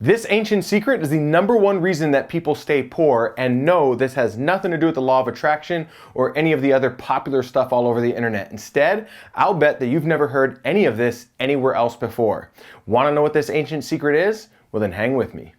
This ancient secret is the number one reason that people stay poor, and no, this has nothing to do with the law of attraction or any of the other popular stuff all over the internet. Instead, I'll bet that you've never heard any of this anywhere else before. Want to know what this ancient secret is? Well, then hang with me.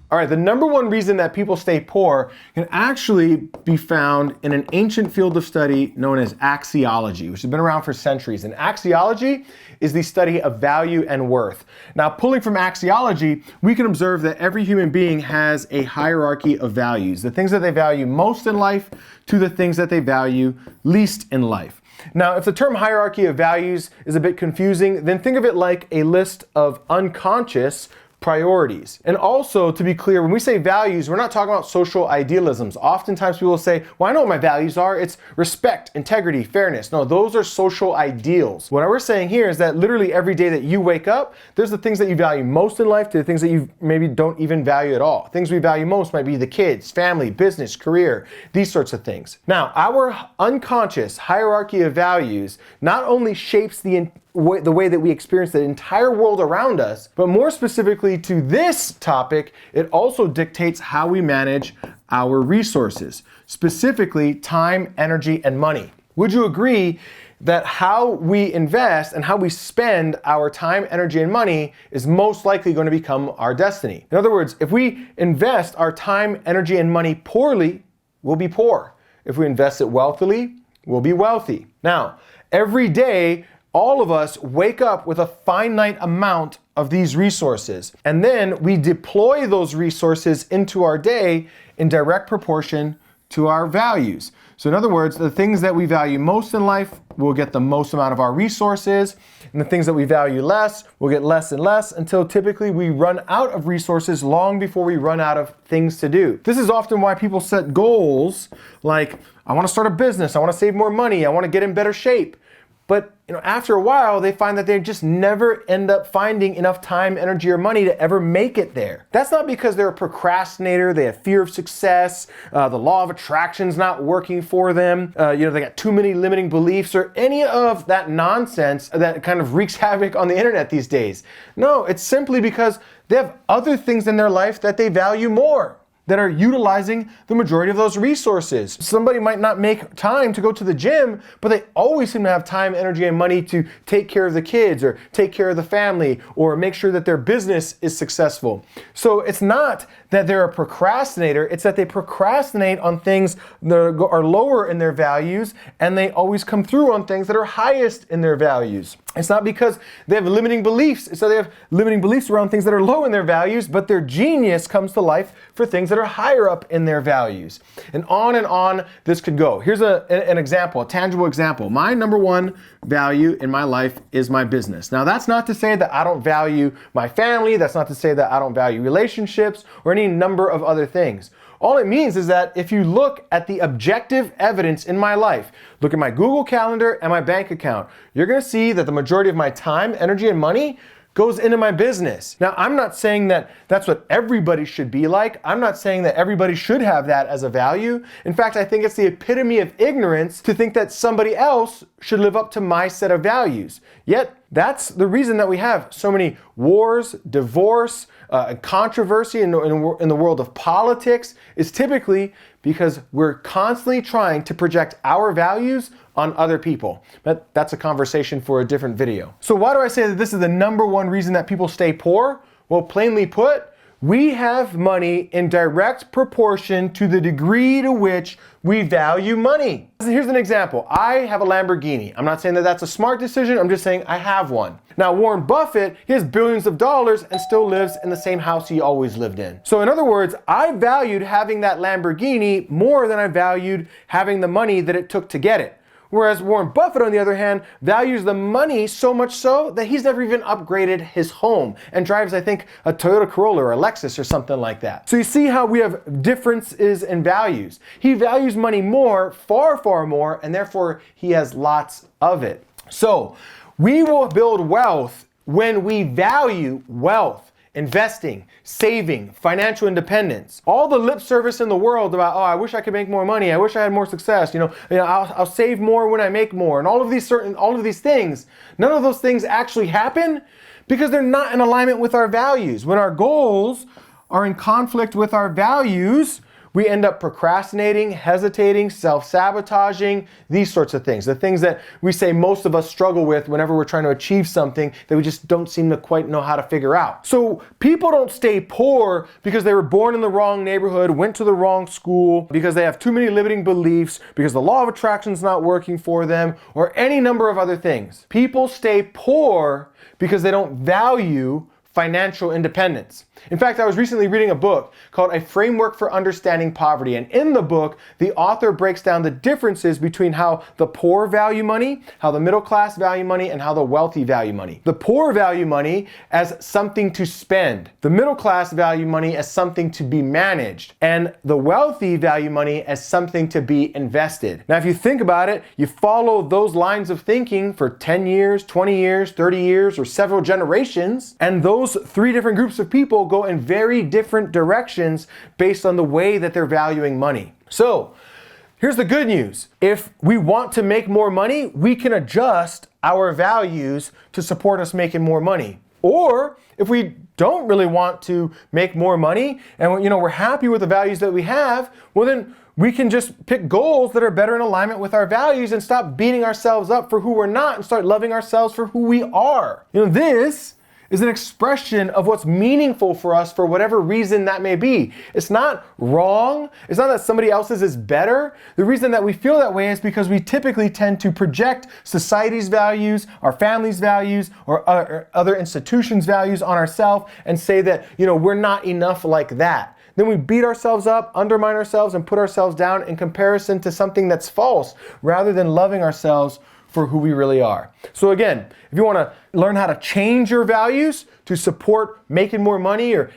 All right, the number one reason that people stay poor can actually be found in an ancient field of study known as axiology, which has been around for centuries. And axiology is the study of value and worth. Now, pulling from axiology, we can observe that every human being has a hierarchy of values, the things that they value most in life to the things that they value least in life. Now, if the term hierarchy of values is a bit confusing, then think of it like a list of unconscious priorities. And also, to be clear, when we say values, we're not talking about social idealisms. Oftentimes people will say, well, I know what my values are. It's respect, integrity, fairness. No, those are social ideals. What we're saying here is that literally every day that you wake up, there's the things that you value most in life to the things that you maybe don't even value at all. Things we value most might be the kids, family, business, career, these sorts of things. Now, our unconscious hierarchy of values not only shapes the way that we experience the entire world around us, but more specifically to this topic, it also dictates how we manage our resources, specifically time, energy, and money. Would you agree that how we invest and how we spend our time, energy, and money is most likely going to become our destiny? In other words, if we invest our time, energy, and money poorly, we'll be poor. If we invest it wealthily, we'll be wealthy. Now, every day, all of us wake up with a finite amount of these resources, and then we deploy those resources into our day in direct proportion to our values. So in other words, the things that we value most in life will get the most amount of our resources, and the things that we value less will get less and less until typically we run out of resources long before we run out of things to do. This is often why people set goals like, I want to start a business, I want to save more money, I want to get in better shape. But after a while, they find that they just never end up finding enough time, energy, or money to ever make it there. That's not because they're a procrastinator, they have fear of success, the law of attraction's not working for them, they got too many limiting beliefs, or any of that nonsense that kind of wreaks havoc on the internet these days. No, it's simply because they have other things in their life that they value more, that are utilizing the majority of those resources. Somebody might not make time to go to the gym, but they always seem to have time, energy, and money to take care of the kids or take care of the family or make sure that their business is successful. So it's not that they're a procrastinator, it's that they procrastinate on things that are lower in their values, and they always come through on things that are highest in their values. It's not because they have limiting beliefs. It's that they have limiting beliefs around things that are low in their values, but their genius comes to life for things that are higher up in their values. And on this could go. Here's an example, a tangible example. My number one value in my life is my business. Now, that's not to say that I don't value my family. That's not to say that I don't value relationships or any number of other things. All it means is that if you look at the objective evidence in my life, look at my Google Calendar and my bank account, you're going to see that the majority of my time, energy, and money goes into my business. Now, I'm not saying that that's what everybody should be like. I'm not saying that everybody should have that as a value. In fact, I think it's the epitome of ignorance to think that somebody else should live up to my set of values. Yet, that's the reason that we have so many wars, divorce, controversy in the world of politics is typically because we're constantly trying to project our values on other people. But that's a conversation for a different video. So why do I say that this is the number one reason that people stay poor? Well, plainly put, we have money in direct proportion to the degree to which we value money. Here's an example. I have a Lamborghini. I'm not saying that that's a smart decision. I'm just saying I have one. Now, Warren Buffett, he has billions of dollars and still lives in the same house he always lived in. So in other words, I valued having that Lamborghini more than I valued having the money that it took to get it. Whereas Warren Buffett, on the other hand, values the money so much so that he's never even upgraded his home and drives, I think, a Toyota Corolla or a Lexus or something like that. So you see how we have differences in values. He values money more, far, far more, and therefore he has lots of it. So we will build wealth when we value wealth investing, saving, financial independence. All the lip service in the world about, oh, I wish I could make more money. I wish I had more success. I'll save more when I make more. And all of these things, none of those things actually happen because they're not in alignment with our values. When our goals are in conflict with our values, we end up procrastinating, hesitating, self-sabotaging, these sorts of things. The things that we say most of us struggle with whenever we're trying to achieve something that we just don't seem to quite know how to figure out. So people don't stay poor because they were born in the wrong neighborhood, went to the wrong school, because they have too many limiting beliefs, because the law of attraction is not working for them, or any number of other things. People stay poor because they don't value financial independence. In fact, I was recently reading a book called A Framework for Understanding Poverty. And in the book, the author breaks down the differences between how the poor value money, how the middle class value money, and how the wealthy value money. The poor value money as something to spend. The middle class value money as something to be managed. And the wealthy value money as something to be invested. Now, if you think about it, you follow those lines of thinking for 10 years, 20 years, 30 years, or several generations, and those three different groups of people go in very different directions based on the way that they're valuing money. So here's the good news. If we want to make more money, we can adjust our values to support us making more money. Or if we don't really want to make more money and we're happy with the values that we have, well then we can just pick goals that are better in alignment with our values and stop beating ourselves up for who we're not and start loving ourselves for who we are. This is an expression of what's meaningful for us for whatever reason that may be. It's not wrong. It's not that somebody else's is better. The reason that we feel that way is because we typically tend to project society's values, our family's values, or other institutions' values on ourselves and say that, we're not enough like that. Then we beat ourselves up, undermine ourselves, and put ourselves down in comparison to something that's false, rather than loving ourselves for who we really are. So again, if you want to learn how to change your values to support making more money or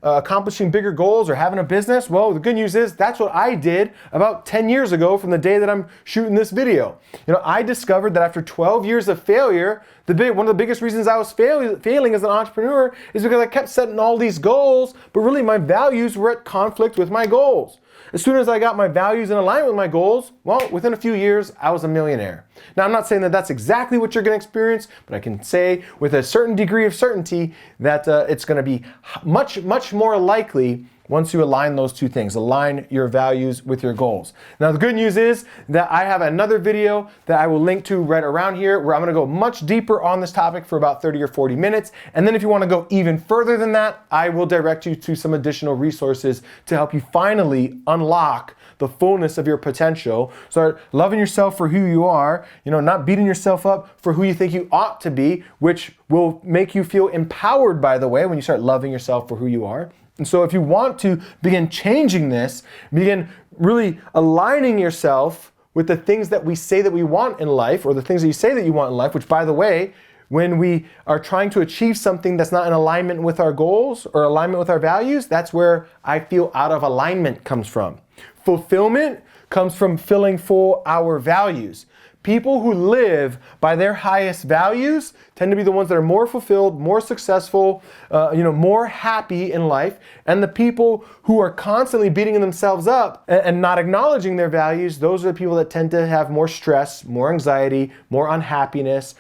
accomplishing bigger goals or having a business, well, the good news is that's what I did about 10 years ago from the day that I'm shooting this video. I discovered that after 12 years of failure, one of the biggest reasons I was failing as an entrepreneur is because I kept setting all these goals, but really my values were at conflict with my goals. As soon as I got my values in alignment with my goals, well, within a few years, I was a millionaire. Now, I'm not saying that that's exactly what you're going to experience, but I can say with a certain degree of certainty that it's going to be much, much more likely once you align those two things, align your values with your goals. Now, the good news is that I have another video that I will link to right around here where I'm going to go much deeper on this topic for about 30 or 40 minutes. And then if you want to go even further than that, I will direct you to some additional resources to help you finally unlock the fullness of your potential. Start loving yourself for who you are, not beating yourself up for who you think you ought to be, which will make you feel empowered, by the way, when you start loving yourself for who you are. And so if you want to begin changing this, begin really aligning yourself with the things that we say that we want in life, or the things that you say that you want in life, which, by the way, when we are trying to achieve something that's not in alignment with our goals or alignment with our values, that's where I feel out of alignment comes from. Fulfillment comes from filling full our values. People who live by their highest values tend to be the ones that are more fulfilled, more successful, more happy in life. And the people who are constantly beating themselves up and not acknowledging their values, those are the people that tend to have more stress, more anxiety, more unhappiness,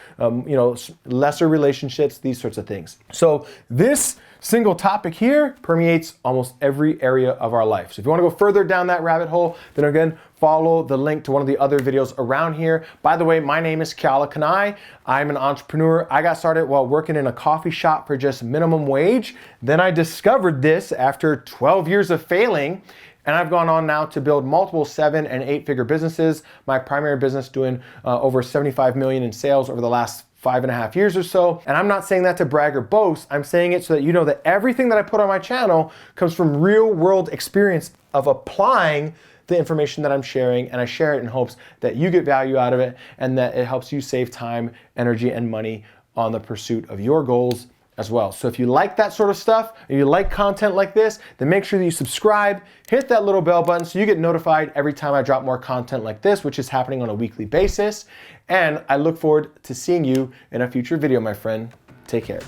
lesser relationships, these sorts of things. So this single topic here permeates almost every area of our life. So if you want to go further down that rabbit hole, then again, follow the link to one of the other videos around here. By the way, my name is Keala Kanae. I'm an entrepreneur. I got started while working in a coffee shop for just minimum wage. Then I discovered this after 12 years of failing. And I've gone on now to build multiple 7- and 8-figure businesses. My primary business doing over 75 million in sales over the last 5.5 years or so. And I'm not saying that to brag or boast. I'm saying it so that you know that everything that I put on my channel comes from real world experience of applying the information that I'm sharing, and I share it in hopes that you get value out of it and that it helps you save time, energy, and money on the pursuit of your goals as well. So if you like that sort of stuff, and you like content like this, then make sure that you subscribe, hit that little bell button so you get notified every time I drop more content like this, which is happening on a weekly basis. And I look forward to seeing you in a future video, my friend. Take care.